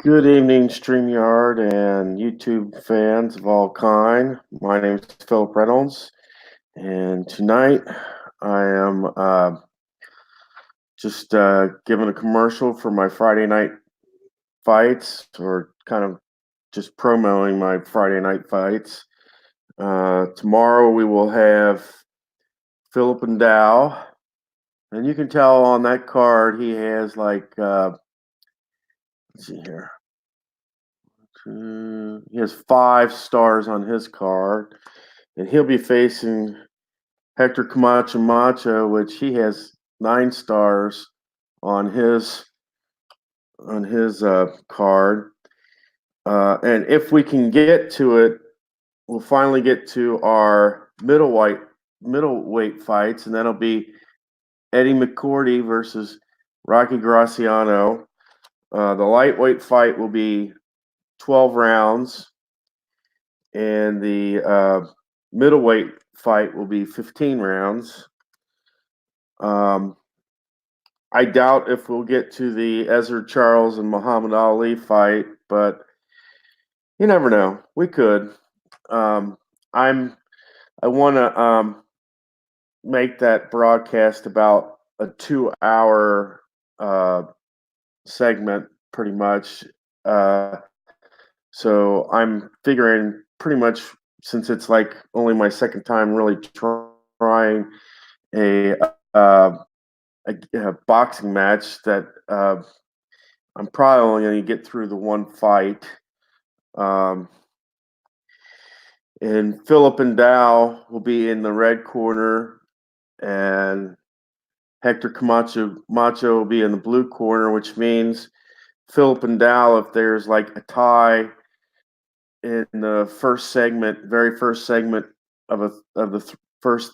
Good evening, StreamYard and YouTube fans of all kind. My name is Philip Reynolds, and tonight I am just giving a commercial for my Friday night fights, or kind of just promoting my Friday night fights. Tomorrow we will have Philip and Dow, and you can tell on that card he has let's see here. He has 5 stars on his card, and he'll be facing Hector Camacho Macho, which he has 9 stars on his card. And if we can get to it, we'll finally get to our middleweight fights, and that'll be Eddie McCourty versus Rocky Graciano. The lightweight fight will be 12 rounds, and the middleweight fight will be 15 rounds. I doubt if we'll get to the Ezra Charles and Muhammad Ali fight, but you never know. We could. I want to make that broadcast about a 2-hour segment, pretty much. So I'm figuring pretty much, since it's like only my second time really trying a boxing match, that I'm probably only going to get through the one fight. And Philip and Dow will be in the red corner, and Hector Camacho Macho will be in the blue corner, which means Philip and Dow, if there's like a tie in the very first segment of the first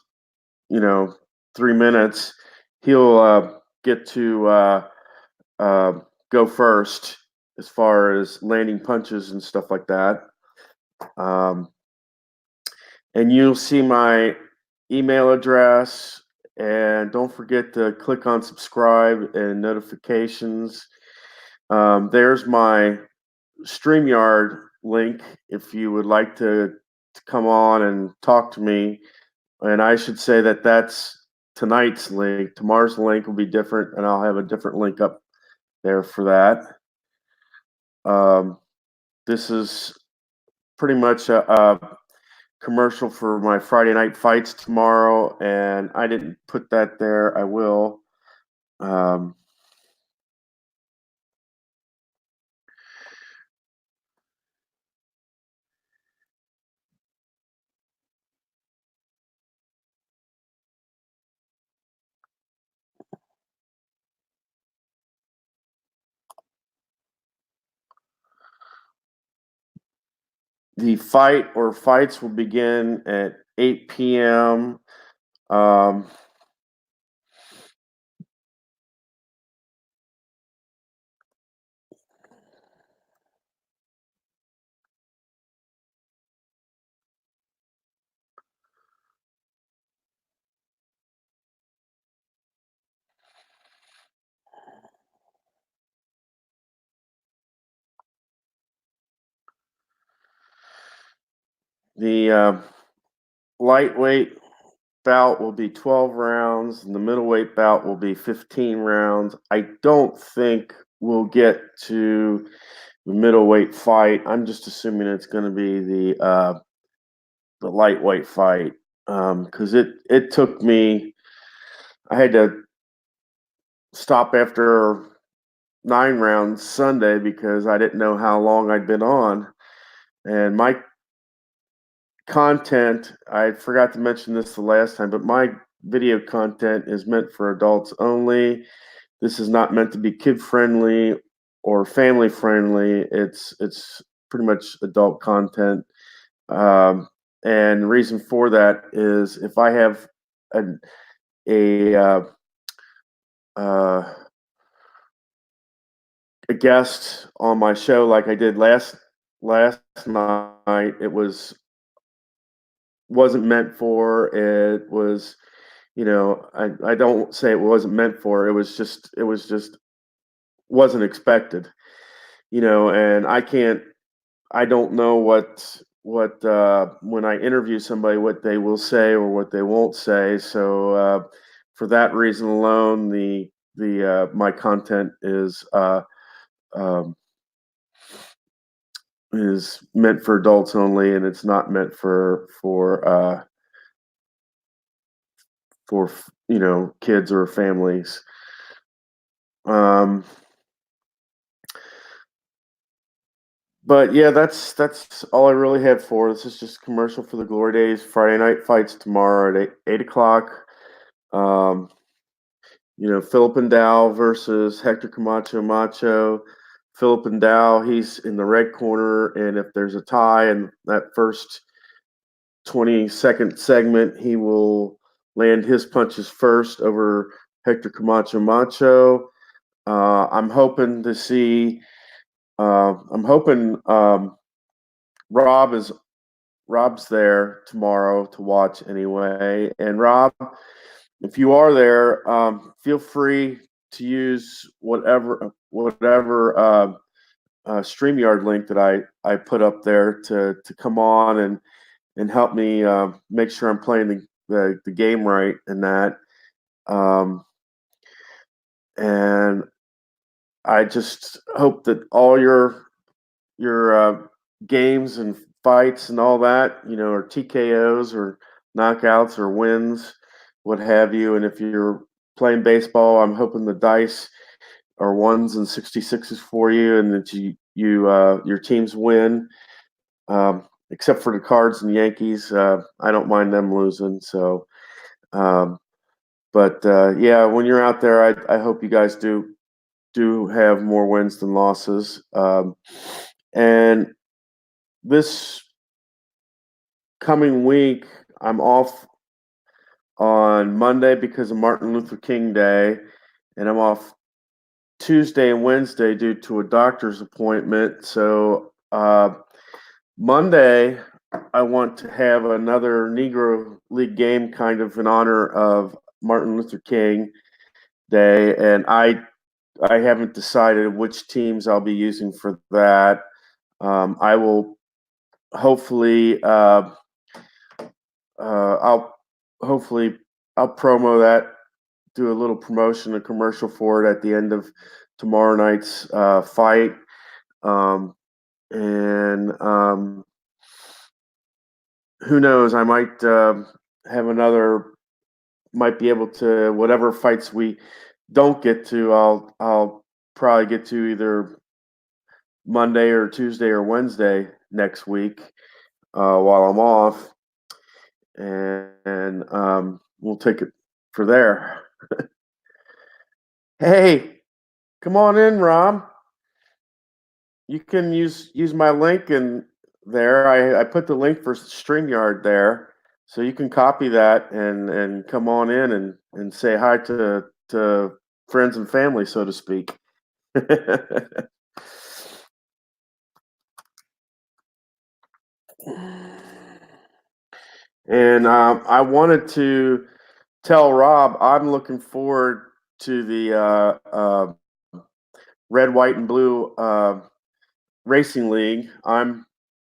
3 minutes, he'll get to go first as far as landing punches and stuff like that. And you'll see my email address, and don't forget to click on subscribe and notifications. There's my StreamYard link if you would like to come on and talk to me. And I should say that that's tonight's link. Tomorrow's link will be different, and I'll have a different link up there for that. This is pretty much a commercial for my Friday night fights tomorrow, and I didn't put that there. I will. The fight or fights will begin at 8 p.m. The lightweight bout will be 12 rounds, and the middleweight bout will be 15 rounds. I don't think we'll get to the middleweight fight. I'm just assuming it's going to be the lightweight fight, because it took me. I had to stop after 9 rounds Sunday because I didn't know how long I'd been on, and my content, I forgot to mention this the last time, but my video content is meant for adults only. This is not meant to be kid friendly or family friendly. It's pretty much adult content. And the reason for that is, if I have a guest on my show like I did last night, it wasn't meant for. It was, I don't say it wasn't meant for. It was just wasn't expected. and I don't know what when I interview somebody what they will say or what they won't say. So for that reason alone, the my content um, is meant for adults only, and it's not meant for kids or families. Um, but yeah, that's all I really had for. This is just a commercial for the Glory Days. Friday night fights tomorrow at 8 o'clock. Um, Philip and Dow versus Hector Camacho Macho. Philip and Dow, he's in the red corner, and if there's a tie in that first 20-second segment, he will land his punches first over Hector Camacho Macho. I'm hoping to see. I'm hoping Rob's there tomorrow to watch anyway. And Rob, if you are there, feel free to use whatever StreamYard link that I put up there to come on and help me make sure I'm playing the game right and that. And I just hope that all your games and fights and all that, or TKOs or knockouts or wins, what have you. And if you're playing baseball, I'm hoping the dice are ones and 66s for you, and that your teams win. Except for the Cards and Yankees, I don't mind them losing. So, um, but yeah, when you're out there, I hope you guys do have more wins than losses. And this coming week, I'm off on Monday because of Martin Luther King Day, and I'm off Tuesday and Wednesday due to a doctor's appointment. So Monday, I want to have another Negro League game kind of in honor of Martin Luther King Day, and I haven't decided which teams I'll be using for that. I will hopefully I'll hopefully I'll promo that, do a little promotion, a commercial for it at the end of tomorrow night's fight, and who knows? I might have another. Might be able to whatever fights we don't get to. I'll probably get to either Monday or Tuesday or Wednesday next week while I'm off, and we'll take it for there. Hey, come on in, Rob. You can use my link in there. I put the link for StreamYard there, so you can copy that and come on in and say hi to friends and family, so to speak. And I wanted to tell Rob I'm looking forward to the red, white, and blue racing league. I'm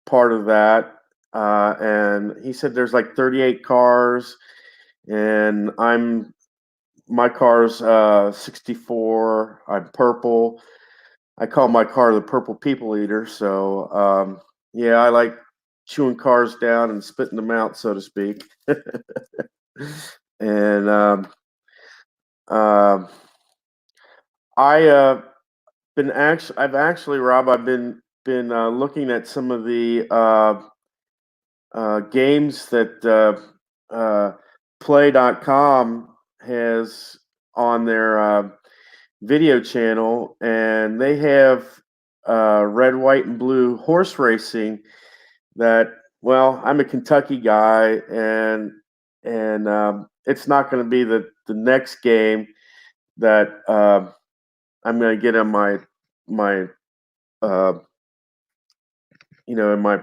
part of that, and he said there's like 38 cars, and my car's 64. I'm purple. I call my car the Purple People Eater. So yeah, I like chewing cars down and spitting them out, so to speak. And uh, I've actually, Rob, I've been looking at some of the games that Play.com has on their video channel, and they have red, white, and blue horse racing. That well, I'm a Kentucky guy, and it's not going to be the next game that I'm going to get in my uh, in my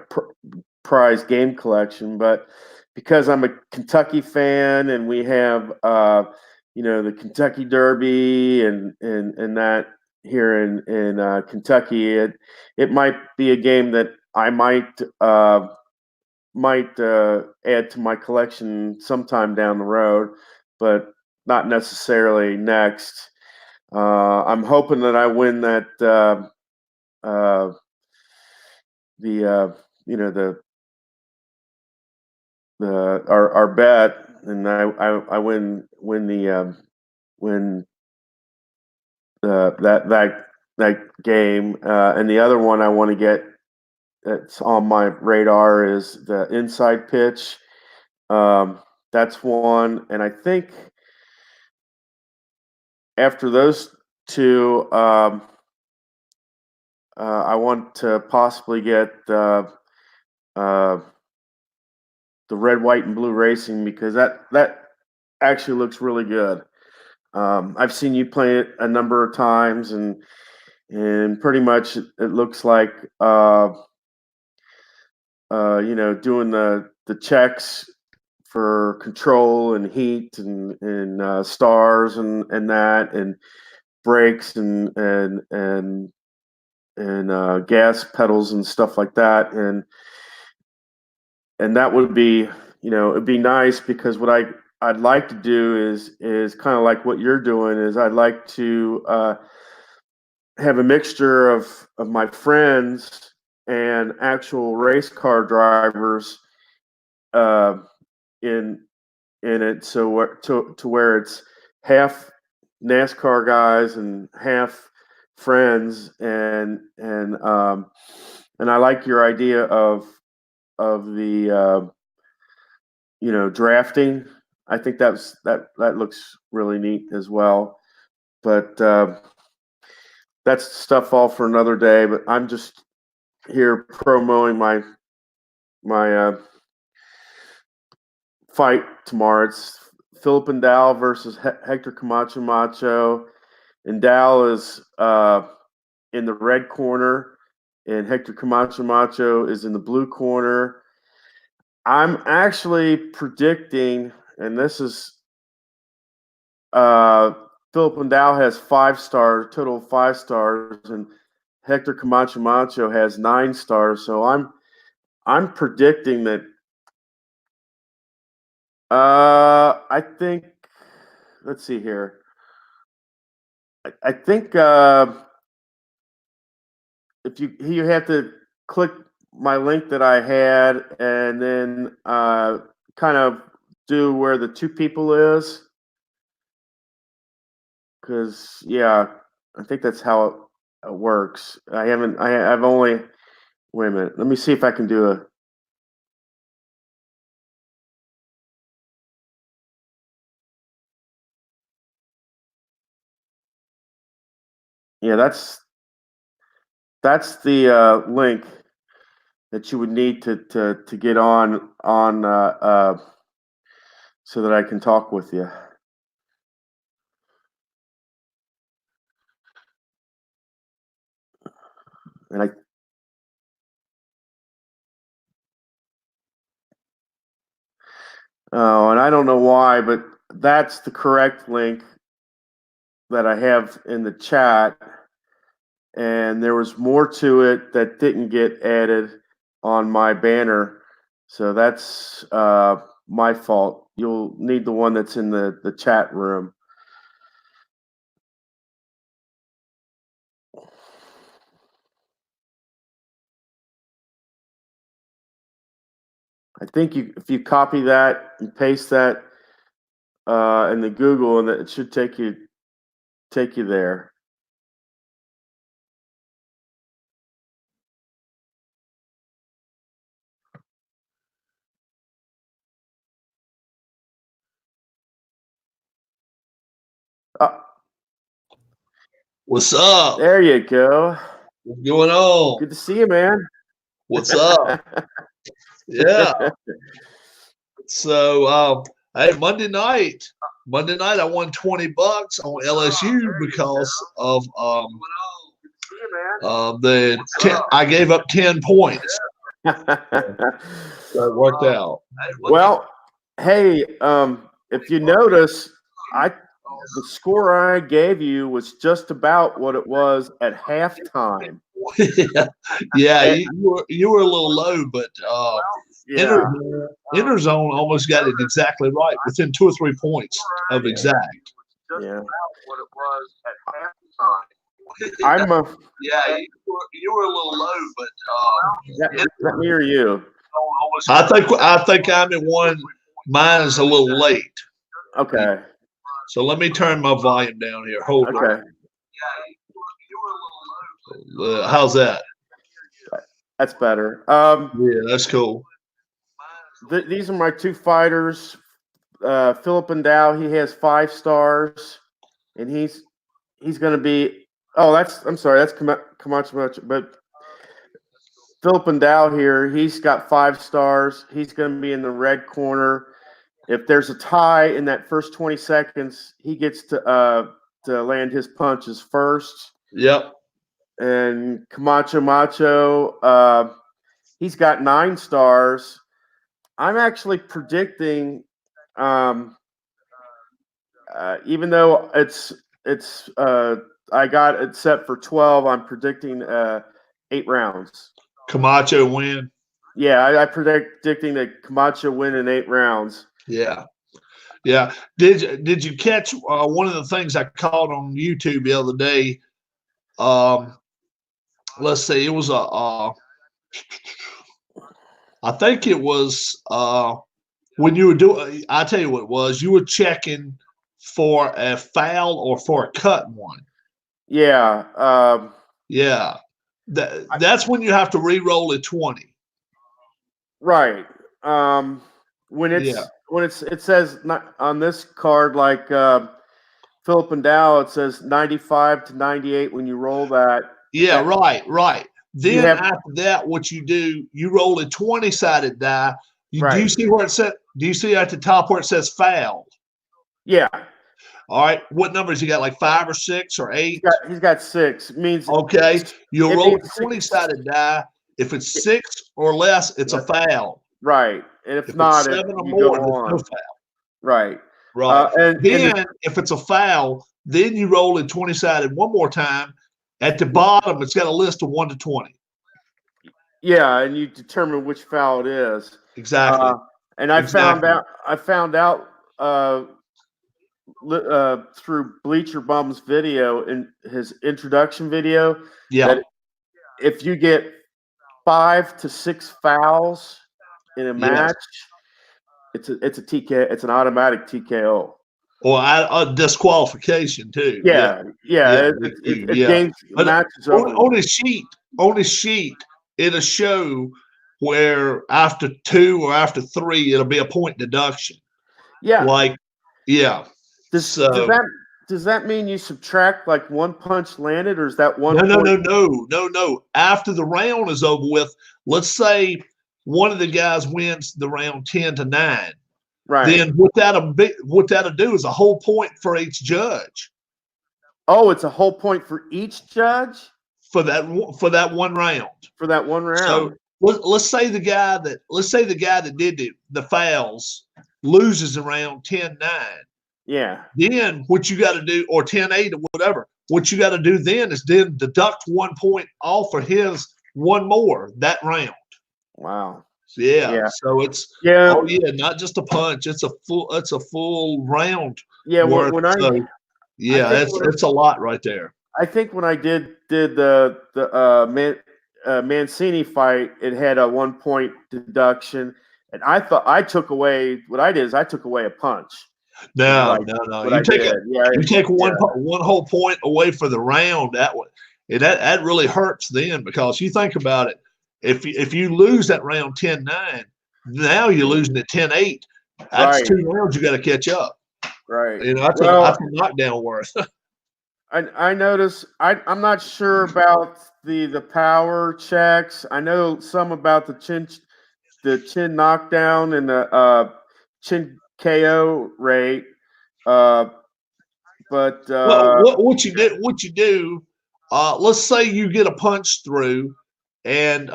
prize game collection, but because I'm a Kentucky fan and we have the Kentucky Derby and that here in Kentucky. It might be a game that I might add to my collection sometime down the road, but not necessarily next. I'm hoping that I win that the you know the our bet, and I win that game, and the other one I want to get that's on my radar is the inside pitch. That's one, and I think after those two, I want to possibly get the red, white, and blue racing because that actually looks really good. I've seen you play it a number of times, and pretty much it looks like doing the checks for control and heat and stars and that and brakes and gas pedals and stuff like that and that would be it'd be nice because what I'd like to do is kind of like what you're doing is I'd like to have a mixture of my friends and actual race car drivers in it, so to where it's half NASCAR guys and half friends, and I like your idea of the drafting. I think that looks really neat as well, but that's stuff all for another day. But I'm just here promoting my fight tomorrow. It's Philip and Dow versus Hector Camacho Macho, and Dow is in the red corner, and Hector Camacho Macho is in the blue corner. I'm actually predicting, and this is Philip and Dow has 5 stars, total of 5 stars, and Hector Camacho Macho has 9 stars. So I'm predicting that. I think. Let's see here. I think if you have to click my link that I had, and then kind of do where the 2 people is, because I think that's how it works. I've only. Wait a minute. Let me see if I can do a. Yeah, that's the link that you would need to get on so that I can talk with you. And I don't know why, but that's the correct link that I have in the chat. And there was more to it that didn't get added on my banner. So that's my fault. You'll need the one that's in the chat room. I think if you copy that and paste that in the Google, and it should take you there. What's up? There you go. What's going on? Good to see you, man. What's up? Yeah. So, hey, Monday night, I won $20 on LSU because of I gave up 10 points. So it worked out. Well, hey, if you notice, the score I gave you was just about what it was at halftime. Yeah, And, you were a little low, but Inter, yeah, Interzone almost got it exactly right, within 2 or 3 points of yeah, exact. yeah. I'm a Yeah, you were a little low, but that me or you? I think I'm at one. Mine is a little late. Okay, So let me turn my volume down here. Hold on. okay, How's that? that's better. Yeah, that's cool. These are my two fighters. Philip Endow, he has 5 stars, and he's going to be. Oh, I'm sorry, that's Camacho, but Philip Endow here, he's got 5 stars. He's going to be in the red corner. If there's a tie in that first 20 seconds, he gets to land his punches first. Yep. And Camacho Macho, he's got 9 stars. I'm actually predicting, even though I got it set for 12, I'm predicting 8 rounds. Camacho win. Yeah, I predicting that Camacho win in 8 rounds. Yeah. Yeah. Did you catch one of the things I caught on YouTube the other day? Let's see. It was I think it was when you were doing. I tell you what it was. You were checking for a foul or for a cut one. Yeah. Yeah. That's when you have to re-roll a 20. Right. When Yeah. it says not on this card like Philip and Dow, it says 95 to 98 when you roll that. Yeah, right. You Then have after that, what you do, you roll a 20-sided die. Do you right. see where it says? Do you see at the top where it says foul? Yeah. All right. What numbers you got? Like 5 or 6 or 8? He's got 6. It means Okay. You it roll means a 20-sided die. If it's 6 or less, it's a foul. Right. And if If not, it's 7 or you go more, there's no on. foul. Right. Right. And Then if it's a foul, then you roll it 20-sided one more time. At the bottom, it's got a list of 1 to 20. yeah, and you determine which foul it is. Exactly. And I found out through Bleacher Bum's video, in his introduction video, Yeah. that if you get 5 to 6 fouls in a match, it's a TK. It's an automatic TKO. Or a disqualification too. Yeah. It Yeah. gains But matches over. on a sheet, it'll show where after 2 or after 3, it'll be a point deduction. Yeah. Like, yeah. Does that mean you subtract like 1 punch landed, or is that one? No. After the round is over with, let's say one of the guys wins the round 10 to 9. Right. Then what that'll do is a whole point for each judge. Oh, it's a whole point for each judge for that one round. For that one round. So let's say the guy that did the fouls loses around 10-9. Yeah. Then what you got to do, or 10-8 or whatever, what you got to do then is then deduct 1 point off for his one more that round. Wow. Yeah. So it's not just a punch. It's a full round. Yeah. Worth. It's a lot right there. I think when I did the Mancini fight, it had a 1 point deduction, and I thought I took away a punch. No. You take one whole point away for the round. That really hurts then, because you think about it. If you lose that round 10-9, now you're losing at 10-8. That's 2 rounds you got to catch up. Right. That's a knockdown worth. I notice. I'm not sure about the power checks. I know some about the chin knockdown and the chin KO rate. But what you do? Let's say you get a punch through, and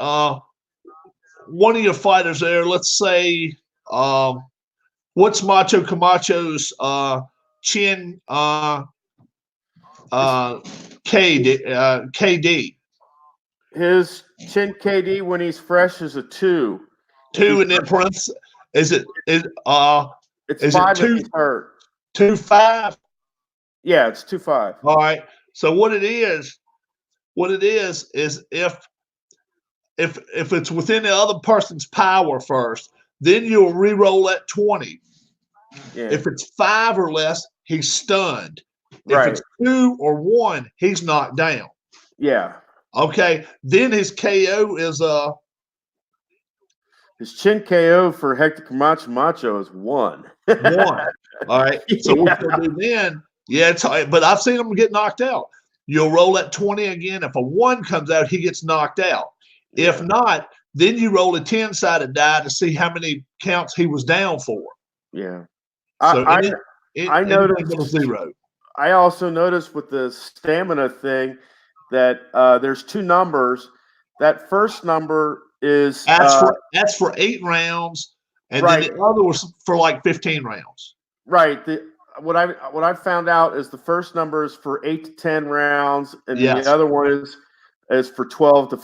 one of your fighters there. Let's say, what's Macho Camacho's chin KD? His chin KD when he's fresh is a 2. 2 and then parentheses. Is it it's is 5 it 2 if he's hurt. 2.5? Yeah, it's 2.5. All right. So what it is if it's within the other person's power first, then you'll re-roll that 20. Yeah. If it's 5 or less, he's stunned. Right. If it's 2 or 1, he's knocked down. Yeah. Okay. Then his KO is his chin KO for Hector Camacho Macho is 1. 1. All right. So what you'll do then? Yeah, but I've seen him get knocked out. You'll roll that 20 again. If a 1 comes out, he gets knocked out. Yeah. If not, then you roll a 10-sided die to see how many counts he was down for. Yeah. So I noticed 0. I also noticed with the stamina thing that there's 2 numbers. That first number is that's for 8 rounds, and then the other was for like 15 rounds. Right. What I found out is the first number is for 8 to 10 rounds, and the other one is for 12 to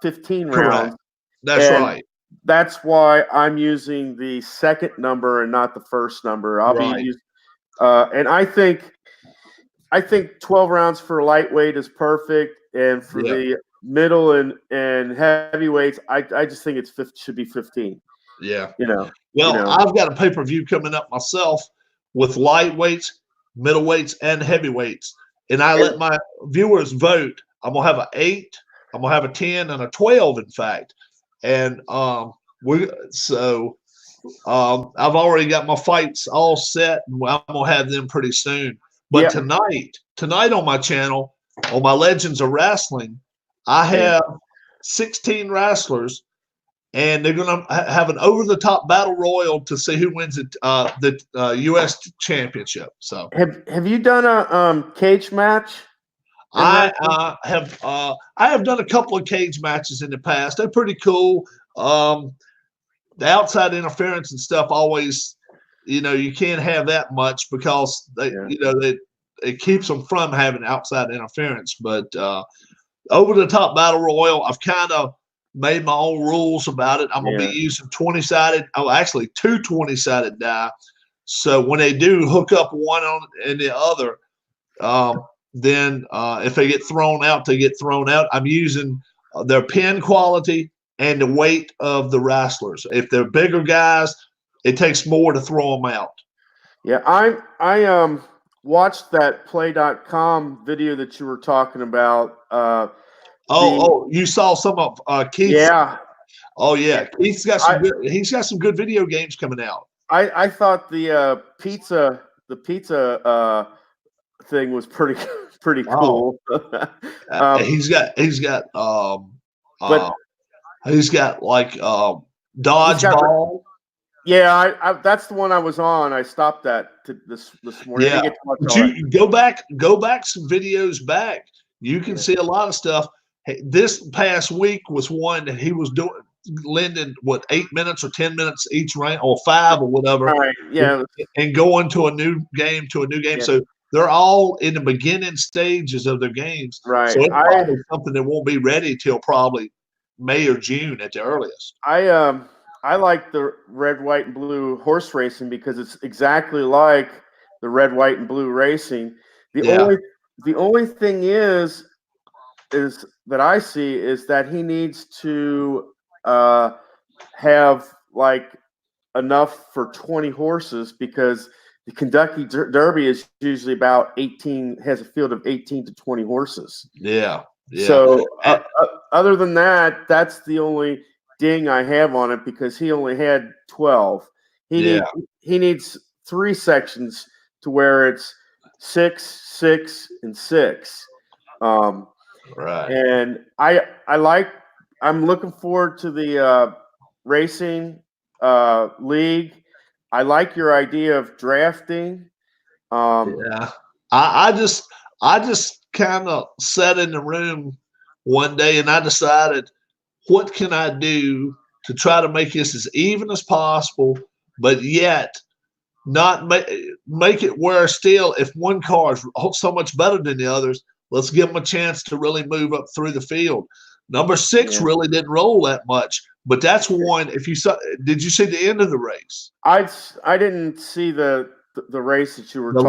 15 rounds. Correct. That's right. That's why I'm using the second number and not the first number. I'll be using, and I think 12 rounds for lightweight is perfect, and for the middle and heavyweights, I just think should be 15. Yeah. Well, I've got a pay-per-view coming up myself with lightweights, middleweights, and heavyweights, and I let my viewers vote. I'm gonna have an 8, I'm gonna have a 10, and a 12, in fact. And I've already got my fights all set, and I'm gonna have them pretty soon. But tonight on my channel, on my Legends of Wrestling, I have 16 wrestlers, and they're going to have an over-the-top battle royal to see who wins the U.S. championship. So, have you done a cage match? I have done a couple of cage matches in the past. They're pretty cool. The outside interference and stuff always, you can't have that much because it keeps them from having outside interference. But over-the-top battle royal, I've kind of made my own rules about it. I'm going to be using 20-sided, actually 2 20-sided die. So when they do hook up one on and the other, then if they get thrown out, they get thrown out. I'm using their pin quality and the weight of the wrestlers. If they're bigger guys, it takes more to throw them out. Yeah, I watched that play.com video that you were talking about. You saw some of Keith's? Yeah. Oh yeah, Keith's got some he's got some good video games coming out. I thought the pizza thing was pretty cool. He's got like dodgeball. Yeah, that's the one I was on. I stopped that this morning. Yeah, but you go back some videos back. You can see a lot of stuff. Hey, this past week was one that he was lending 8 minutes or 10 minutes each round, or 5 or whatever. Right. Yeah. And going to a new game. Yeah. So they're all in the beginning stages of their games. Right. So it's probably something that won't be ready till probably May or June at the earliest. I like the red, white, and blue horse racing because it's exactly like the red, white, and blue racing. The only thing is that I see is that he needs to have like enough for 20 horses, because the Kentucky Derby is usually about 18, has a field of 18 to 20 horses. Yeah. So other than that, that's the only ding I have on it, because he only had 12. He needs 3 sections to where it's 6, 6, and 6. Right. And I'm looking forward to the racing league. I like your idea of drafting. I just kind of sat in the room one day and I decided, what can I do to try to make this as even as possible, but yet not make it where still if one car is so much better than the others, let's give them a chance to really move up through the field. Number 6 really didn't roll that much, but that's one. If you saw, did you see the end of the race? I didn't see the race that you were talking.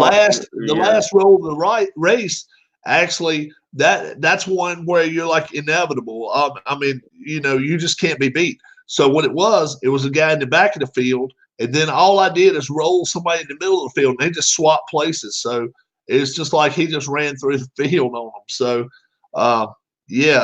The last roll of the race. Actually, that's one where you're like inevitable. I mean, you just can't be beat. So what it was a guy in the back of the field, and then all I did is roll somebody in the middle of the field, and they just swapped places. So it's just like he just ran through the field on them. So,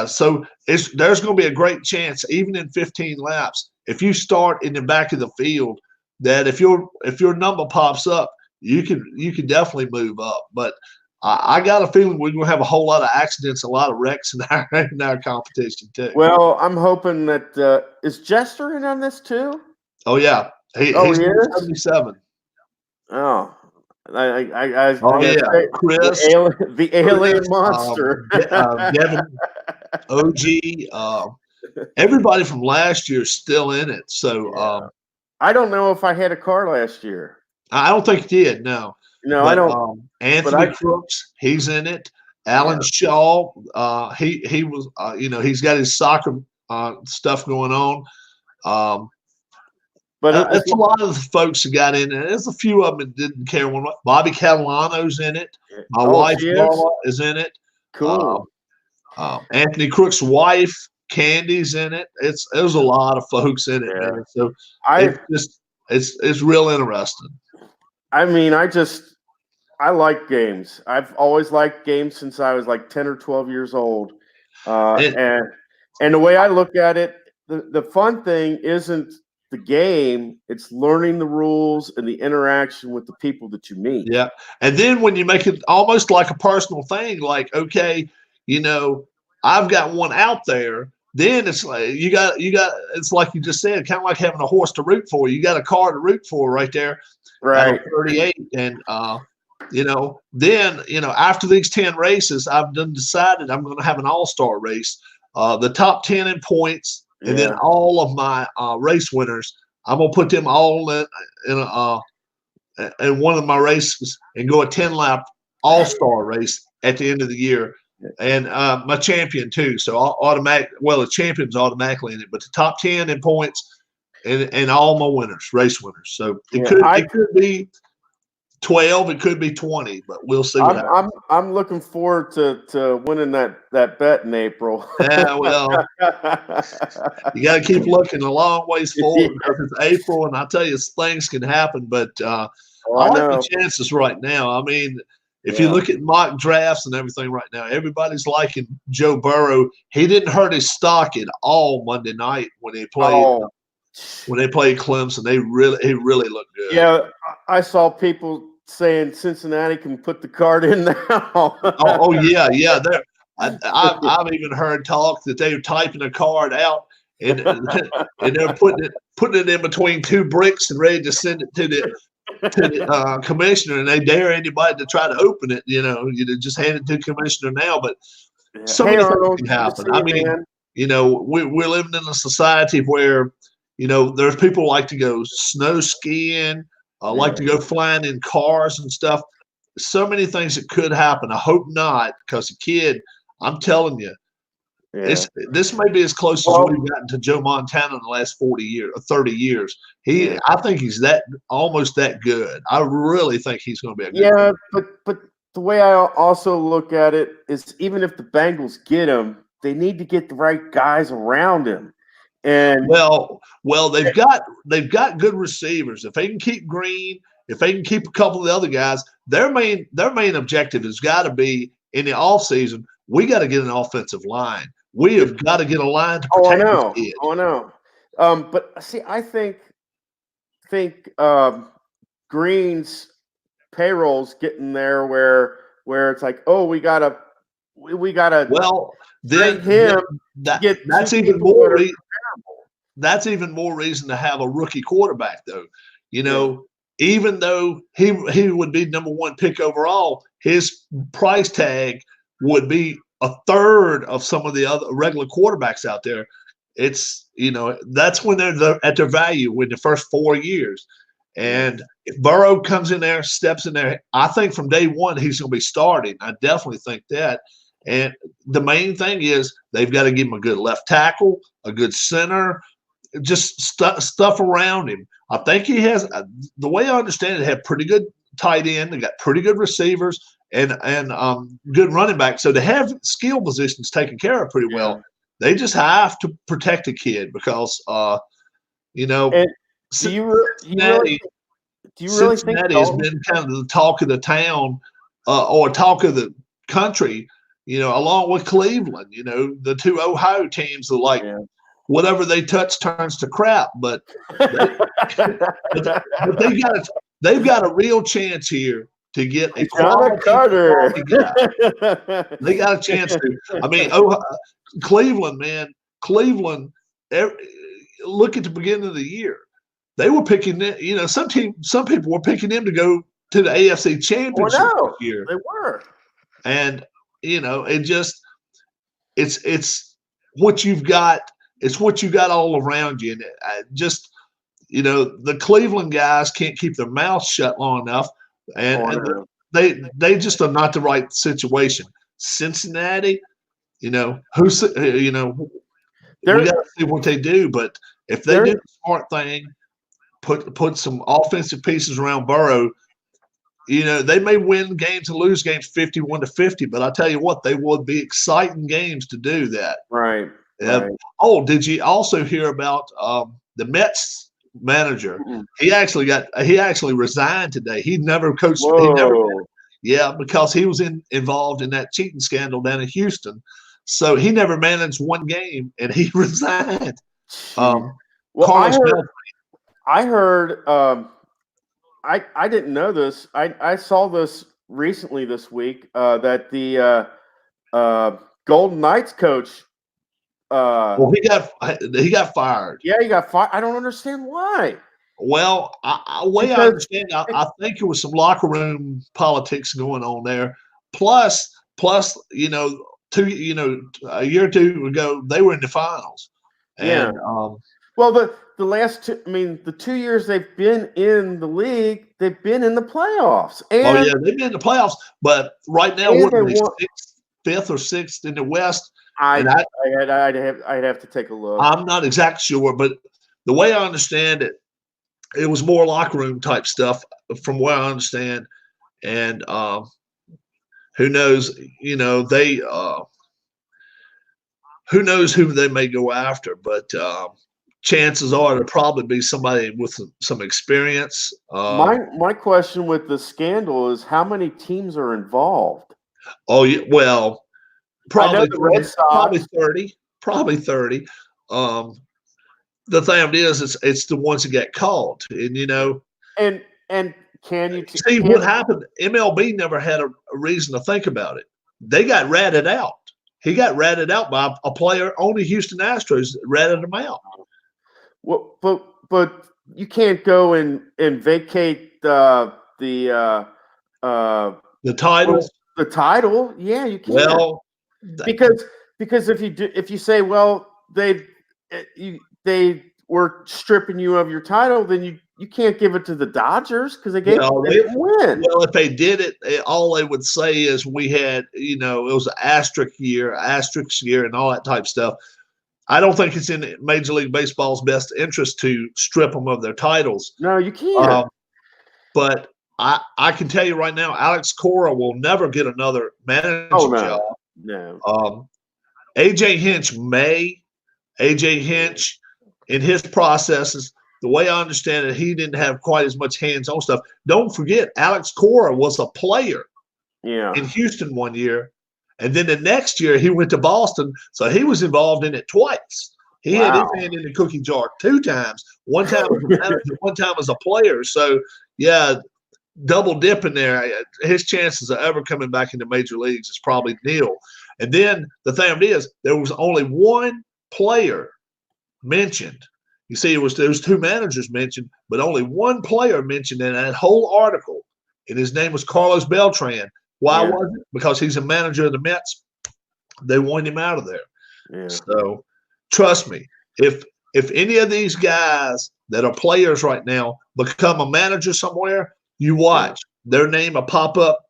so there's going to be a great chance, even in 15 laps, if you start in the back of the field, that if your number pops up, you can definitely move up. But I got a feeling we're going to have a whole lot of accidents, a lot of wrecks in our competition too. Well, I'm hoping that is Jester in on this too? Oh yeah, he's 77. Oh, I Chris, the alien monster, Devin, OG, everybody from last year is still in it. So I don't know if I had a car last year. I don't think he did. No, I don't. Anthony Crooks, he's in it. Alan Shaw, he was, he's got his soccer stuff going on. But it's a lot of the folks that got in it. There's a few of them that didn't care one. Bobby Catalano's in it. My wife Laura is in it. Cool. Anthony Crook's wife Candy's in it. There's a lot of folks in it, man. So it's real interesting. I mean, I like games. I've always liked games since I was like 10 or 12 years old. And the way I look at it, the fun thing isn't the game, it's learning the rules and the interaction with the people that you meet. Yeah. And then when you make it almost like a personal thing, like, okay, I've got one out there, then it's like you got it's like you just said, kind of like having a horse to root for. You got a car to root for right there. Right. 38. And then, after these 10 races, I've decided I'm going to have an all-star race. The top 10 in points, and then all of my race winners, I'm going to put them all in one of my races and go a 10-lap all-star race at the end of the year. And my champion, too. So the champion's automatically in it, but the top 10 in points and all my winners, race winners. So it could be 12, it could be 20, but we'll see what happens. I'm looking forward to winning that bet in April. Yeah, well, you got to keep looking a long ways forward because it's April, and I tell you, things can happen. But I like the chances right now. I mean, if you look at mock drafts and everything right now, everybody's liking Joe Burrow. He didn't hurt his stock at all Monday night when they played. When they played Clemson, he really looked good. Yeah, I saw people saying Cincinnati can put the card in now. yeah. I've even heard talk that they were typing a card out and they're putting it in between two bricks and ready to send it to the commissioner, and they dare anybody to try to open it. You just hand it to the commissioner now, but so many things can happen. I mean, we're living in a society where there's people like to go snow skiing, like to go flying in cars and stuff. So many things that could happen. I hope not, because a kid, I'm telling you, this may be as close as we've gotten to Joe Montana in the last 40 years or 30 years. I think he's almost that good. I really think he's going to be a good player. But the way I also look at it is, even if the Bengals get him, they need to get the right guys around him. And well, they've got good receivers. If they can keep Green, if they can keep a couple of the other guys, their main objective has got to be in the offseason, we got to get an offensive line. We have got to get a line to protect this kid. Oh, I know. But see, I think Green's payroll's getting there where it's like, oh, we gotta. Well, then him. That's even more. That's even more reason to have a rookie quarterback, though. Even though he would be number 1 pick overall, his price tag would be a third of some of the other regular quarterbacks out there. It's that's when they're at their value in the first 4 years. And if Burrow comes in there, steps in there, I think from day one he's going to be starting. I definitely think that. And the main thing is they've got to give him a good left tackle, a good center, just stuff around him. I think he has, the way I understand it, have pretty good tight end. They got pretty good receivers and good running back. So they have skill positions taken care of pretty well. They just have to protect the kid because, you know, and do you really Cincinnati think has been kind of the talk of the town or talk of the country, you know, along with Cleveland. You know, the two Ohio teams are like whatever they touch turns to crap. But they've got a real chance here to get a quality guy. They got a chance to. I mean, Cleveland, man, Cleveland. Look at the beginning of the year. They were picking, you know, some people were picking them to go to the AFC Championship this year. They were, and you know, it's what you've got. It's what you got all around you, and just you know, the Cleveland guys can't keep their mouths shut long enough, and they just are not the right situation. Cincinnati, you know, we got to see what they do, but if they do the smart thing. Put some offensive pieces around Burrow, you know, they may win games and lose games 51-50, but I tell you what, they would be exciting games to do that. Right. Oh, did you also hear about the Mets manager? Mm-hmm. He actually resigned today. He never coached. Because he was involved in that cheating scandal down in Houston. So he never managed one game, and he resigned. I heard I didn't know this. I saw this recently this week that the Golden Knights coach he got fired. Yeah, he got fired. I don't understand why. Well, I understand, I think it was some locker room politics going on there. Plus, you know, a year or two ago they were in the finals. And, well, the last two, I mean, the 2 years they've been in the league, they've been in the playoffs. And they've been in the playoffs. But right now, we're fifth or sixth in the West. I'd have to take a look. I'm not exactly sure, but the way I understand it, it was more locker room type stuff, from where I understand. And who knows? You know, who knows who they may go after, but. Chances are it'll probably be somebody with some experience. My question with the scandal is how many teams are involved? Oh, yeah, well, probably the Red Sox. Probably 30. The thing is, it's the ones that get caught, and you know. And can you see what happened? MLB never had a reason to think about it. They got ratted out. He got ratted out by a player on the Houston Astros. Ratted him out. Well, but you can't go and vacate the title. The title, yeah, you can't. Well, because if you say, well, they were stripping you of your title, then you can't give it to the Dodgers because they didn't win. Well, if they did it, all they would say is we had, you know, it was an asterisk year, and all that type of stuff. I don't think it's in Major League Baseball's best interest to strip them of their titles. No, you can't. But I can tell you right now, Alex Cora will never get another manager job. No. A.J. Hinch may. A.J. Hinch, in his processes, the way I understand it, he didn't have quite as much hands-on stuff. Don't forget, Alex Cora was a player in Houston one year. And then the next year he went to Boston, so he was involved in it twice. He had his hand in the cookie jar 2 times. One time as a manager, one time as a player. So, yeah, double dipping there. His chances of ever coming back into major leagues is probably nil. And then the thing is, there was only one player mentioned. You see, there was 2 managers mentioned, but only one player mentioned in that whole article, and his name was Carlos Beltran. Why was it? Because he's a manager of the Mets. They wanted him out of there. Yeah. So, trust me, if if any of these guys that are players right now become a manager somewhere, you watch their name will pop up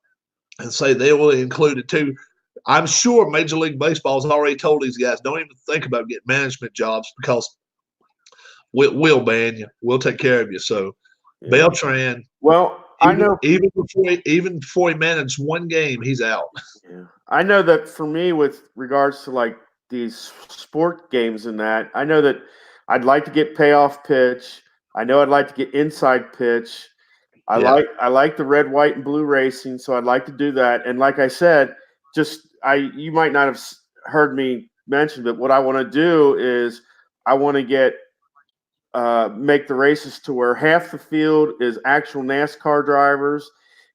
and say they will include it too. I'm sure Major League Baseball has already told these guys, don't even think about getting management jobs because we'll ban you. We'll take care of you. So Beltran, well, I know even before he managed one game, he's out. Yeah. I know that for me, with regards to like these sport games and that, I know that I'd like to get payoff pitch. I know I'd like to get inside pitch. I like the red, white, and blue racing, so I'd like to do that. And like I said, you might not have heard me mention, but what I want to do is I want to make the races to where half the field is actual NASCAR drivers,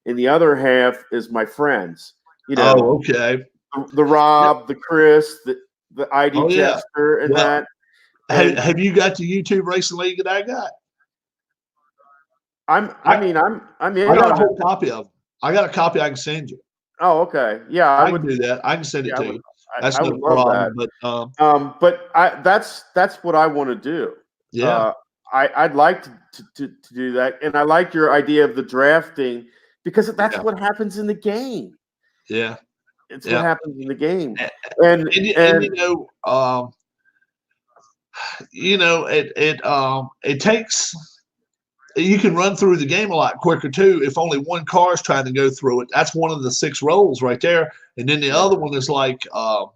and the other half is my friends. You know, okay. The Rob, the Chris, the ID Jester, and that. And have you got the YouTube Racing League that I got? I got a whole copy of them. I got a copy I can send you. Oh, okay. Yeah, I can do that. I can send it to you. That's no problem. But that's what I want to do. Yeah. I'd like to do that, and I like your idea of the drafting because that's what happens in the game. Yeah, it's what happens in the game, and it takes. You can run through the game a lot quicker too if only one car is trying to go through it. That's one of the 6 roles right there, and then the other one is like, kind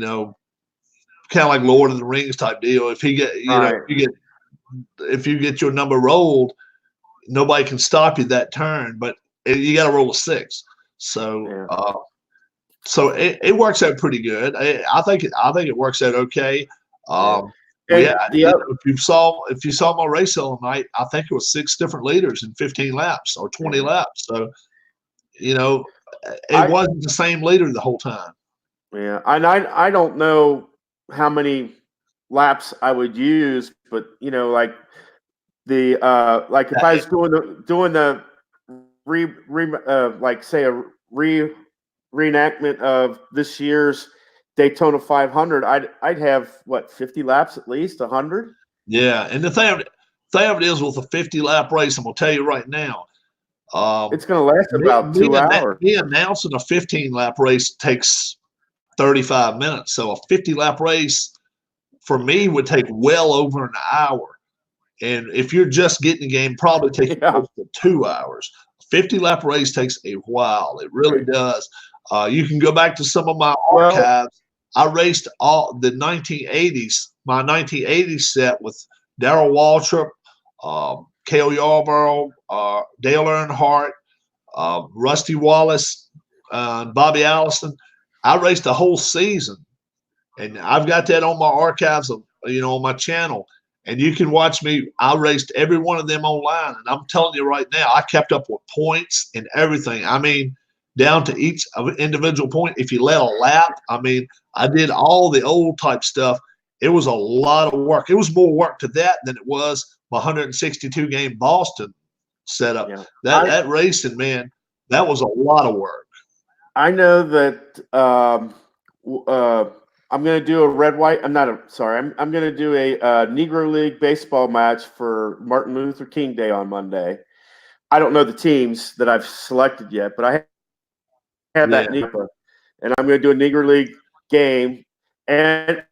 of like Lord of the Rings type deal. If you get, if you get your number rolled, nobody can stop you that turn, but you got to roll a 6. So, so it works out pretty good. I think it works out okay. If you saw my race all night, I think it was 6 different leaders in 15 laps or 20 laps. So, it wasn't the same leader the whole time. Yeah, and I don't know how many laps I would use, but like the like if I was doing the reenactment of this year's Daytona 500, I'd have 50 laps at least, 100. Yeah, and the thing of it is with a 50-lap race, I'm gonna tell you right now, it's gonna last about 2 hours. Me announcing a 15-lap race takes 35 minutes, so a 50-lap race for me would take well over an hour. And if you're just getting the game, probably takes close to 2 hours. A 50-lap race takes a while. It really does. You can go back to some of my archives. I raced all the 1980s, my 1980s set with Darrell Waltrip, Cale Yarborough, Dale Earnhardt, Rusty Wallace, Bobby Allison. I raced the whole season, and I've got that on my archives, on my channel. And you can watch me. I raced every one of them online, and I'm telling you right now, I kept up with points and everything. I mean, down to each individual point. If you let a lap, I mean, I did all the old type stuff. It was a lot of work. It was more work to that than it was my 162 game Boston setup. Yeah. That racing, man, that was a lot of work. I know that I'm going to do a red white. I'm going to do a Negro League baseball match for Martin Luther King Day on Monday. I don't know the teams that I've selected yet, but I have that Negro, and I'm going to do a Negro League game, and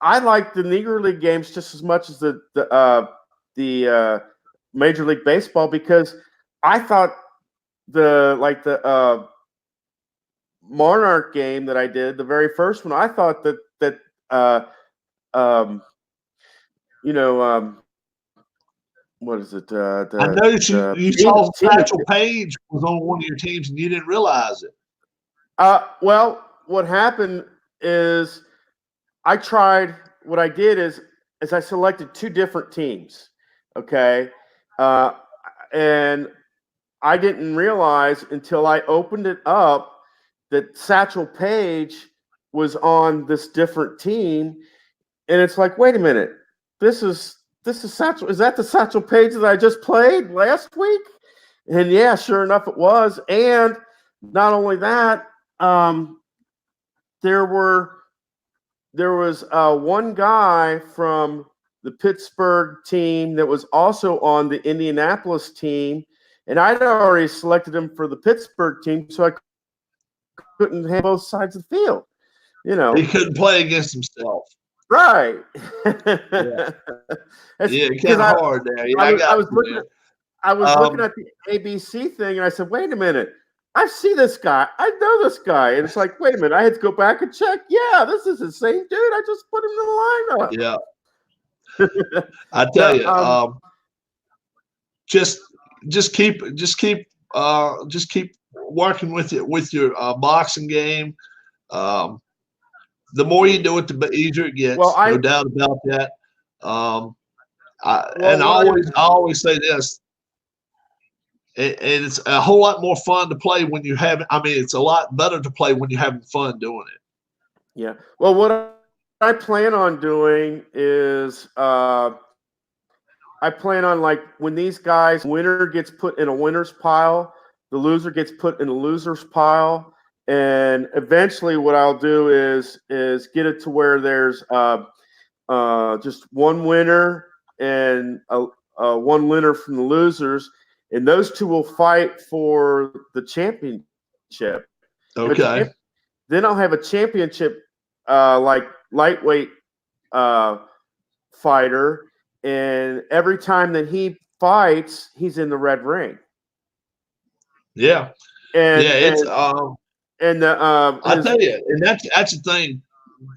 I like the Negro League games just as much as the Major League Baseball, because I thought the Monarch game that I did, the very first one, I thought that what is it? I noticed you saw Satchel Paige was on one of your teams and you didn't realize it. Well, what happened is what I did is I selected 2 different teams. Okay. And I didn't realize until I opened it up that Satchel Paige was on this different team. And it's like, wait a minute, this is Satchel. Is that the Satchel Paige that I just played last week? And yeah, sure enough, it was. And not only that, there were there was one guy from the Pittsburgh team that was also on the Indianapolis team, and I'd already selected him for the Pittsburgh team, so I couldn't handle both sides of the field. He couldn't play against himself. Right. Yeah, it's kind of hard there. Yeah, I was looking at the ABC thing, and I said, "Wait a minute, I see this guy. I know this guy." And it's like, "Wait a minute, I had to go back and check. Yeah, this is the same dude. I just put him in the lineup." Yeah, I tell you, just keep working with your boxing game. The more you do it, the easier it gets. No doubt about that. I always say this. It's a whole lot more fun to play when you have. I mean, it's a lot better to play when you're having fun doing it. Yeah. Well, what I plan on doing is I plan on, like, when these guys, winner gets put in a winner's pile, the loser gets put in a loser's pile, and eventually what I'll do is get it to where there's just one winner and one winner from the losers, and those two will fight for the championship. Okay. Then I'll have a championship like lightweight fighter, and every time that he fights, he's in the red ring. Yeah. And it's I tell you, and that's the thing.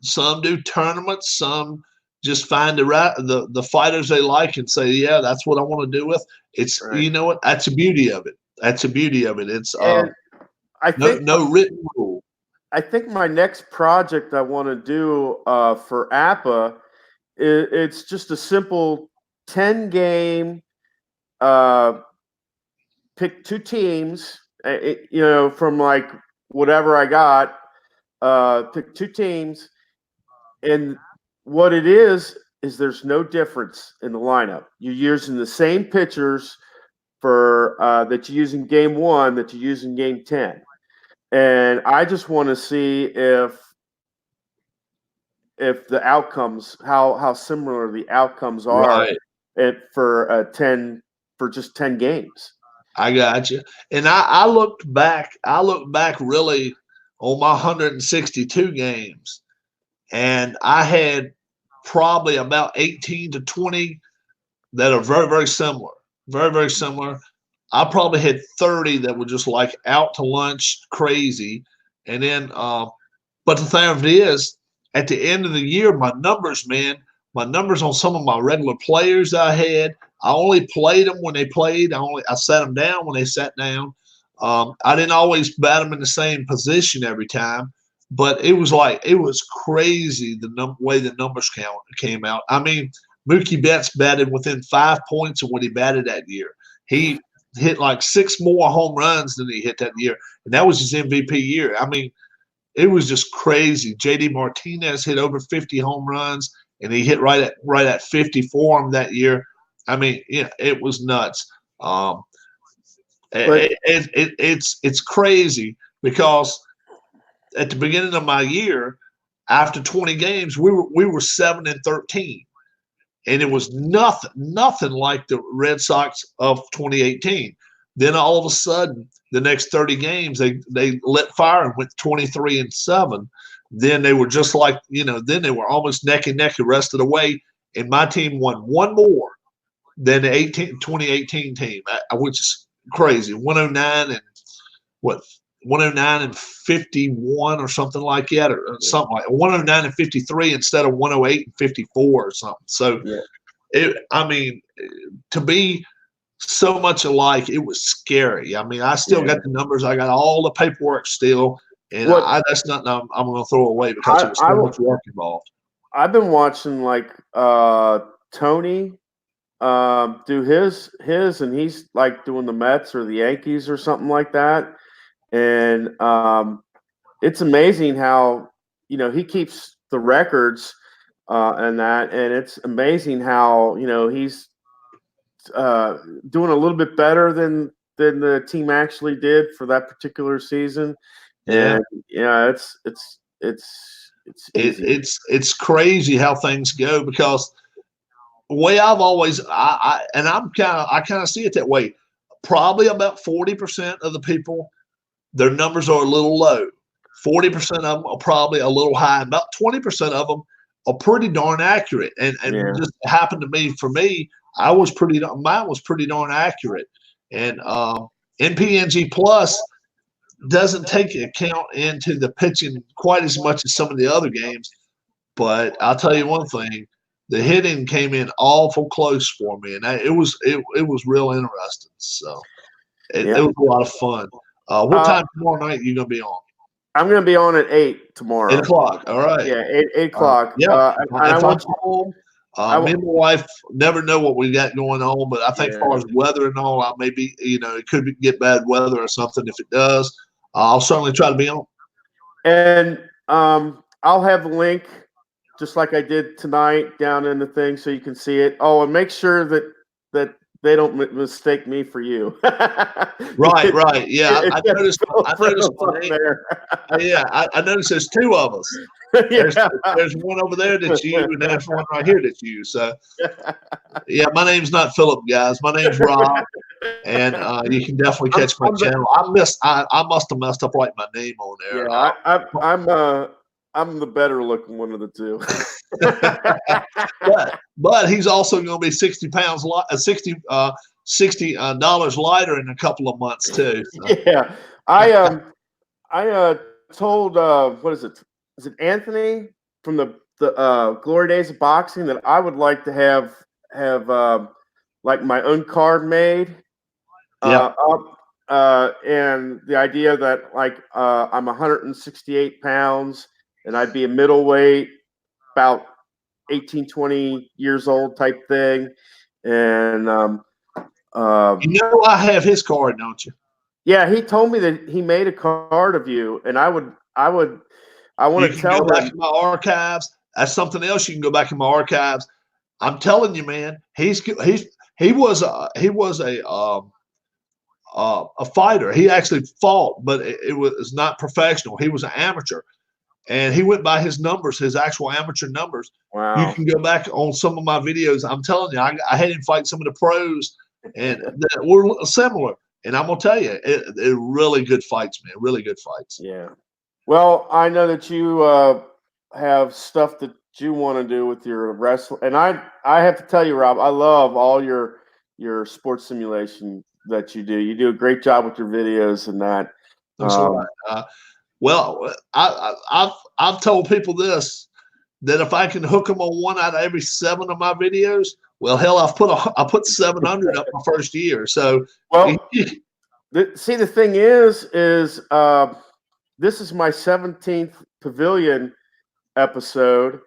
Some do tournaments, some just find the fighters they like and say, yeah, that's what I want to do with. It's You know what? That's the beauty of it. That's the beauty of it. It's I think no written rule. I think my next project I want to do for APA, it's just a simple 10-game. Pick two teams, from like whatever I got. Pick two teams, and what it is there's no difference in the lineup. You're using the same pitchers for that you use in game 1 that you use in game 10, and I just want to see if the outcomes, how similar the outcomes are for just 10 games. I got you. And I looked back really on my 162 games, and I had probably about 18 to 20 that are very, very similar. Very, very similar. I probably had 30 that were just like out to lunch crazy. And then, but the thing of it is, at the end of the year, my numbers on some of my regular players I had, I only played them when they played. I sat them down when they sat down. I didn't always bat them in the same position every time, but it was crazy the way the numbers came out. I mean, Mookie Betts batted within 5 points of what he batted that year. He hit like 6 more home runs than he hit that year, and that was his MVP year. I mean, it was just crazy. JD Martinez hit over 50 home runs, and he hit right at 50 for him that year. I mean, it was nuts. It's crazy because at the beginning of my year, after 20 games, we were 7-13, and it was nothing like the Red Sox of 2018. Then all of a sudden, the next 30 games, they lit fire and went 23-7. Then they were just like, then they were almost neck and neck the rest of the way. And my team won one more than the 2018 team, which is crazy. 109 and 51 or something like that, or something like 109 and 53 instead of 108 and 54 or something. So, to be so much alike, it was scary. I mean, I still got the numbers. I got all the paperwork still, and that's nothing I'm going to throw away because it was so much work involved. I've been watching like Tony do his, and he's like doing the Mets or the Yankees or something like that, and it's amazing how he keeps the records and that, and it's amazing how he's doing a little bit better than the team actually did for that particular season. And it's It's easy. It's crazy how things go, because the way I've always I kind of see it that way. Probably about 40% of the people, their numbers are a little low. 40% of them are probably a little high. About 20% of them are pretty darn accurate. And just happened to me, for me, mine was pretty darn accurate. And NPNG Plus doesn't take account into the pitching quite as much as some of the other games. But I'll tell you one thing, the hitting came in awful close for me, and it was real interesting. So it was a lot of fun. What time tomorrow night are you going to be on? I'm going to be on at 8 tomorrow. 8 o'clock. All right. Yeah, 8 o'clock. Yeah. I want you home. Me and my wife never know what we got going on, but I think as far as weather and all, I maybe, it could get bad weather or something. If it does, I'll certainly try to be on. And I'll have a link, just like I did tonight, down in the thing so you can see it. Oh, and make sure that they don't mistake me for you. Right. Yeah, I noticed there. I noticed there's two of us. There's one over there that's you, and there's one right here that's you. So, yeah, my name's not Philip, guys. My name's Rob, and you can definitely catch my channel. I must have messed up writing my name on there. Yeah, I'm the better looking one of the two. but he's also going to be 60 pounds, $60 lighter in a couple of months too. So. Yeah, I told what is it? Is it Anthony from the Glory Days of Boxing that I would like to have like my own card made. And the idea that like I'm 168 pounds and I'd be a middleweight, about 18, 20 years old type thing. And I have his card, don't you? Yeah, he told me that he made a card of you, and I want to tell him. Back in my archives. That's something else. You can go back in my archives. I'm telling you, man. He was a fighter. He actually fought, but it was not professional. He was an amateur, and he went by his numbers, his actual amateur numbers. Wow. You can go back on some of my videos. I'm telling you, I had him fight some of the pros, and we're similar. And I'm gonna tell you, they're really good fights, man. Really good fights. Yeah. Well, I know that you have stuff that you want to do with your wrestling, and I have to tell you, Rob, I love all your sports simulation that you do. You do a great job with your videos and that. Thanks a lot. Well, I've told people this, that if I can hook them on one out of every 7 of my videos, well, hell, I put 700 up my first year. So, well, see, the thing is this is my 17th Pavilion episode,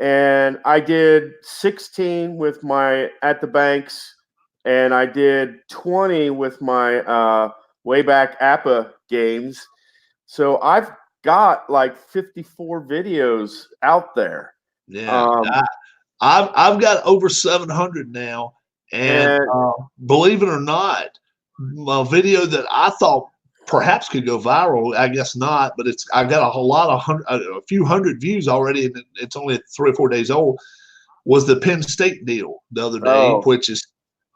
and I did 16 with my At the Banks, and I did 20 with my way back APA games. So I've got like 54 videos out there. Yeah, I've got over 700 now, and believe it or not, a video that I thought perhaps could go viral, I guess not, but I got a few hundred views already, and it's only 3 or 4 days old. Was the Penn State deal the other day, which is,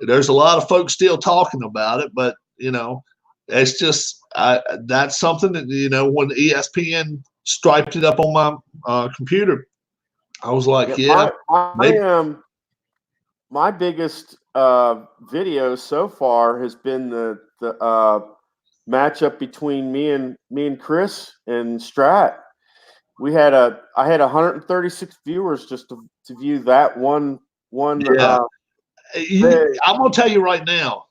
there's a lot of folks still talking about it, but it's just that's something that when ESPN striped it up on my computer, I was like, my biggest video so far has been the matchup between me and Chris and Strat. I had 136 viewers just to view that one. Yeah. I'm gonna tell you right now,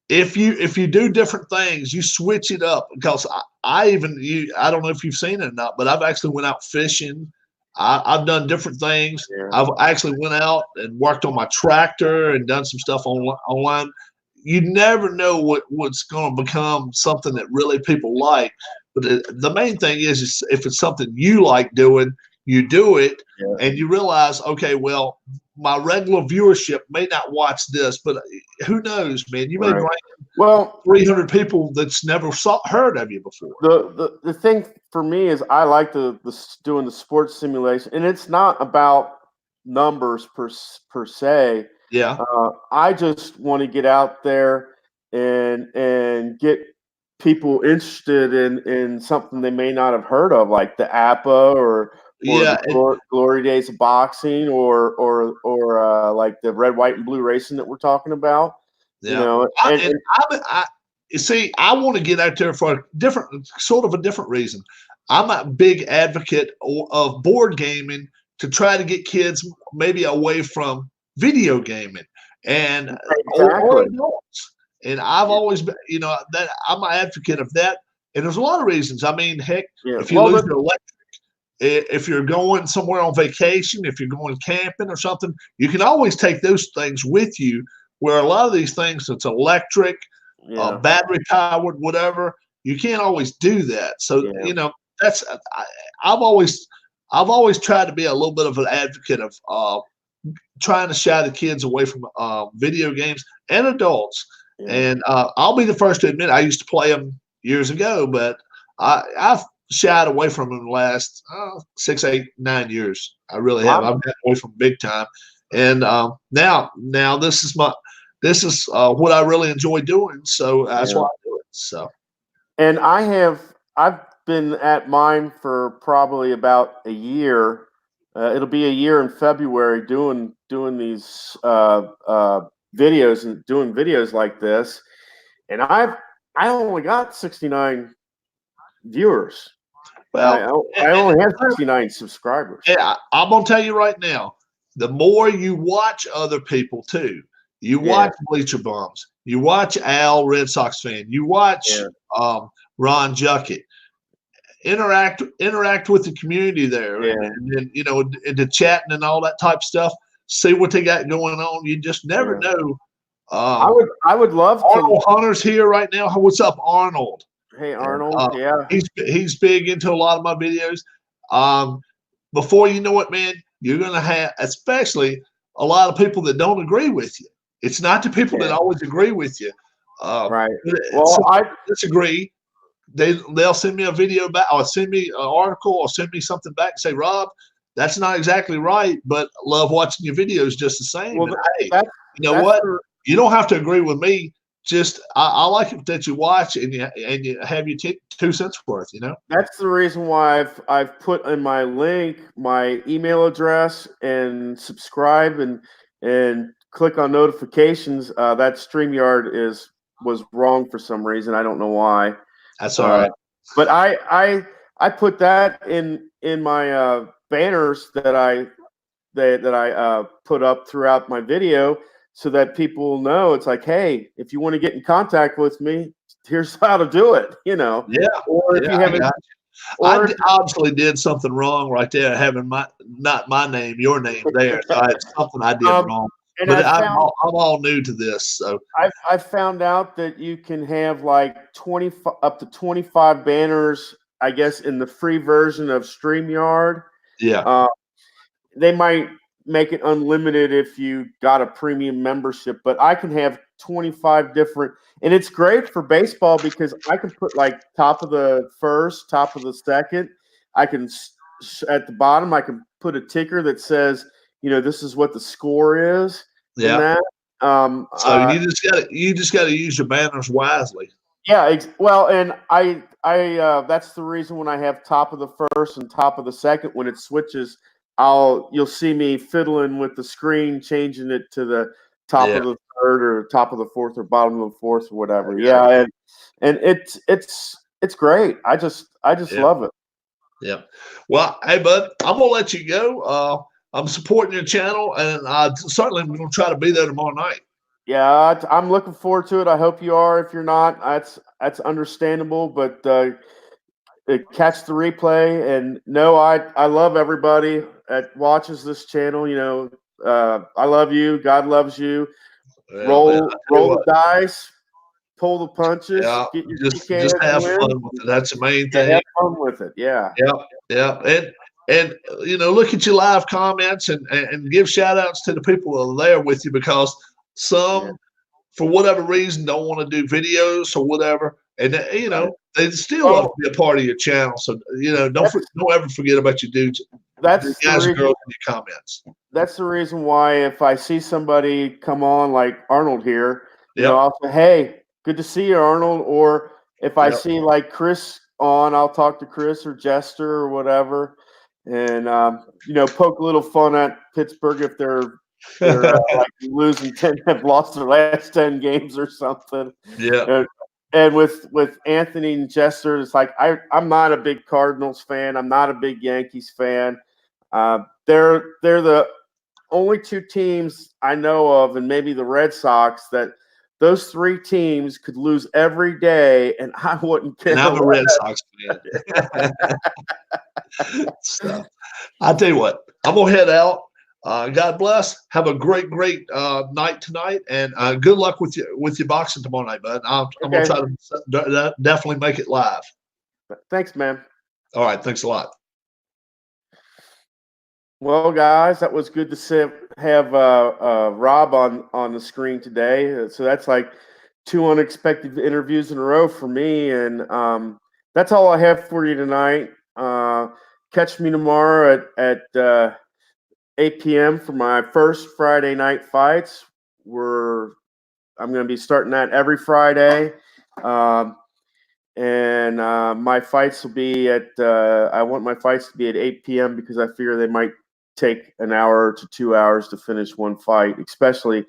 if you do different things, you switch it up, because I don't know if you've seen it or not, but I've actually went out fishing. I've done different things. Yeah. I've actually went out and worked on my tractor and done some stuff online. You never know what's going to become something that really people like. But the main thing is if it's something you like doing, you do it, and you realize, okay, well, my regular viewership may not watch this, but who knows, man? You may bring Well, 300 people that's never heard of you before. The thing for me is I like doing the sports simulation, and it's not about numbers per se. Yeah. I just want to get out there and get people interested in something they may not have heard of, like the APA or the Glory Days of Boxing or like the red, white, and blue racing that we're talking about. Yeah. You know, you see, I want to get out there for a different reason. I'm a big advocate of board gaming to try to get kids maybe away from video gaming and or adults. And I've always been, that I'm an advocate of that. And there's a lot of reasons. I mean, heck, if you lose your electric, if you're going somewhere on vacation, if you're going camping or something, you can always take those things with you. Where a lot of these things, it's electric, battery powered, whatever, you can't always do that. So that's I've always tried to be a little bit of an advocate of trying to shy the kids away from video games and adults. Yeah. And I'll be the first to admit I used to play them years ago, but I've shied away from them the last 6, 8, 9 years. I really have. I've gotten away from big time. And now this is what I really enjoy doing. So that's why I do it. So, and I've been at mine for probably about a year. It'll be a year in February doing these videos and doing videos like this, and I only got 69 viewers. Well, I only have 69 subscribers. Yeah, I'm gonna tell you right now, the more you watch other people too, you watch Bleacher Bums, you watch Al, Red Sox fan, you watch Ron Juckett. Interact with the community there, and into chatting and all that type of stuff. See what they got going on. You just never know. I would love Arnold Hunter's here right now. What's up, Arnold? Hey, Arnold. He's big into a lot of my videos. Before you know it, man, you're gonna have, especially a lot of people that don't agree with you. It's not the people that always agree with you. Right. Well, I disagree. They'll send me a video back, or send me an article, or send me something back and say, Rob, that's not exactly right, but love watching your videos just the same. Well, hey, you know what? You don't have to agree with me. Just I like it that you watch and you have your 2 cents worth. That's the reason why I've put in my link my email address and subscribe and click on notifications. That StreamYard was wrong for some reason. I don't know why. That's all right. But I put that in my banners that I put up throughout my video, so that people know it's like, hey, if you want to get in contact with me, here's how to do it. Yeah. Or if you haven't. I obviously did something wrong right there, having not my name, your name there. So it's something I did wrong. But I'm all new to this, so I found out that you can have like up to 25 banners, I guess, in the free version of StreamYard. Yeah. They might make it unlimited if you got a premium membership, but I can have 25 different, and it's great for baseball because I can put like top of the first, top of the second. I can at the bottom I can put a ticker that says, this is what the score is. Yeah. So you just got to use your banners wisely. Yeah. Well, and I that's the reason when I have top of the first and top of the second, when it switches, you'll see me fiddling with the screen, changing it to the top of the third or top of the fourth or bottom of the fourth or whatever. Yeah. And it's great. I just love it. Yeah. Well, hey, bud, I'm going to let you go. I'm supporting your channel, and I certainly am going to try to be there tomorrow night. Yeah, I'm looking forward to it. I hope you are. If you're not, that's understandable. But catch the replay. And no, I love everybody that watches this channel. I love you. God loves you. Roll the dice. Pull the punches. Get your just have fun with it. That's the main thing. Have fun with it. Yeah. Yeah. And look at your live comments and give shout outs to the people that are there with you, because some for whatever reason don't want to do videos or whatever, and they still love to be a part of your channel. So don't ever forget about your dudes. That's guys and girls in your comments. That's the reason why if I see somebody come on like Arnold here, I'll say, "Hey, good to see you, Arnold." Or if I see like Chris on, I'll talk to Chris or Jester or whatever, and poke a little fun at Pittsburgh if they're like losing 10, have lost their last 10 games or something. Yeah. And with Anthony and Jester, it's like I'm not a big Cardinals fan. I'm not a big Yankees fan. They're the only two teams I know of, and maybe the Red Sox, that those three teams could lose every day, and I wouldn't care. And I'm a Red Sox fan. So, I'll tell you what, I'm going to head out. God bless. Have a great night tonight, and good luck with your boxing tomorrow night, bud. I'm going to try to definitely make it live. Thanks, man. All right. Thanks a lot. Well, guys, that was good to have Rob on the screen today. So that's like 2 unexpected interviews in a row for me, and that's all I have for you tonight. Catch me tomorrow at 8 p.m. for my first Friday night fights. I'm going to be starting that every Friday. And my fights will be I want my fights to be at 8 p.m. because I fear they might take an hour to 2 hours to finish one fight, especially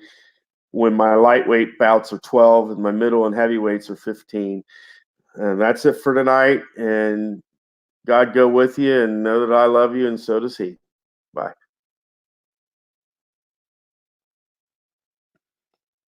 when my lightweight bouts are 12 and my middle and heavyweights are 15. And that's it for tonight. And God go with you, and know that I love you, and so does he. Bye.